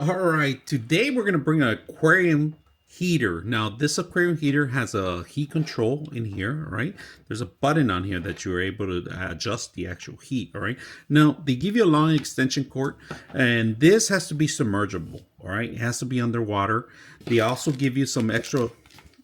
All right, today we're going to bring an aquarium heater. Now, this aquarium heater has a heat control in here, all right? There's a button on here that you're able to adjust the actual heat, all right? Now, they give you a long extension cord, and this has to be submergible, all right? It has to be underwater. They also give you some extra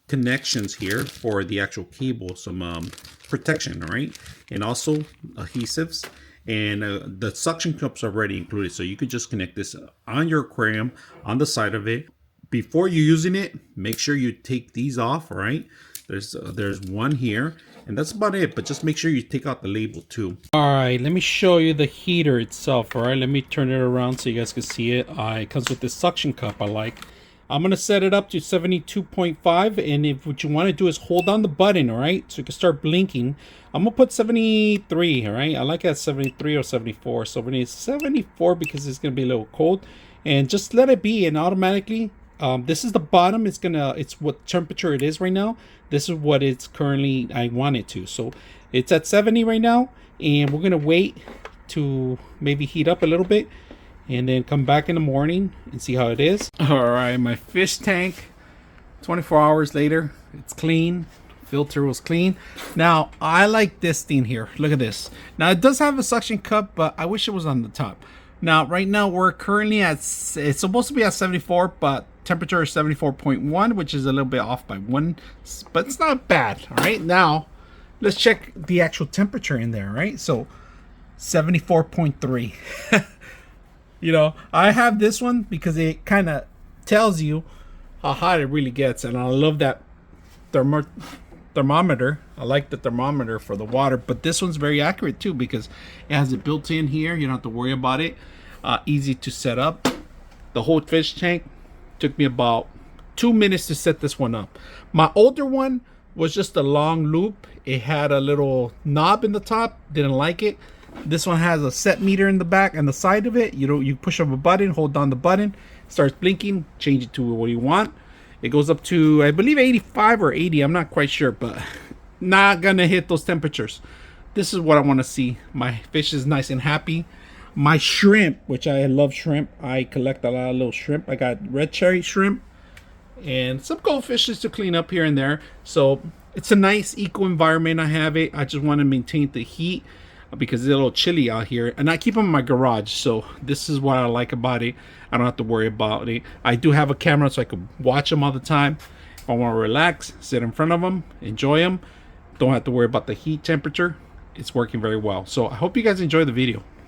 connections here for the actual cable, some protection, all right? And also adhesives. And the suction cups are already included, so you could just connect this on your aquarium on the side of it. Before you're using it, make sure you take these off. All right, there's one here, and that's about it. But just make sure you take out the label too. All right, let me show you the heater itself. All right, let me turn it around so you guys can see it. It comes with this suction cup I like. I'm gonna set it up to 72.5, and if what you want to do is hold on the button, all right, so you can start blinking. I'm gonna put 73, all right. I like it at 73 or 74. So when it's 74, because it's gonna be a little cold, and just let it be, and automatically, this is the bottom. It's what temperature it is right now. This is what it's currently. I want it to. So it's at 70 right now, and we're gonna wait to maybe heat up a little bit, and then come back in the morning and see how it is. All right, my fish tank, 24 hours later, it's clean. Filter was clean. Now, I like this thing here. Look at this. Now, it does have a suction cup, but I wish it was on the top. Now, right now, we're currently at, it's supposed to be at 74, but temperature is 74.1, which is a little bit off by one, but it's not bad. All right, now, let's check the actual temperature in there, right? So, 74.3. You know, I have this one because it kind of tells you how hot it really gets, and I love that thermometer. I like the thermometer for the water, but this one's very accurate too because it has it built in here. You don't have to worry about it. Easy to set up. The whole fish tank took me about 2 minutes to set this one up. My older one was just a long loop. It had a little knob in the top. Didn't like it. This one has a set meter in the back and the side of it. You push up a button, hold down the button, starts blinking, change it to what you want. It goes up to, I believe, 85 or 80. I'm not quite sure, but not gonna hit those temperatures. This is what I want to see. My fish is nice and happy. My shrimp, which I love shrimp. I collect a lot of little shrimp. I got red cherry shrimp and some goldfishes to clean up here and there. So it's a nice eco environment. I have it. I just want to maintain the heat because it's a little chilly out here, and I keep them in my garage. So this is what I like about it. I don't have to worry about it. I do have a camera so I can watch them all the time. If I want to relax, sit in front of them, enjoy them, don't have to worry about the heat temperature. It's working very well. So I hope you guys enjoy the video.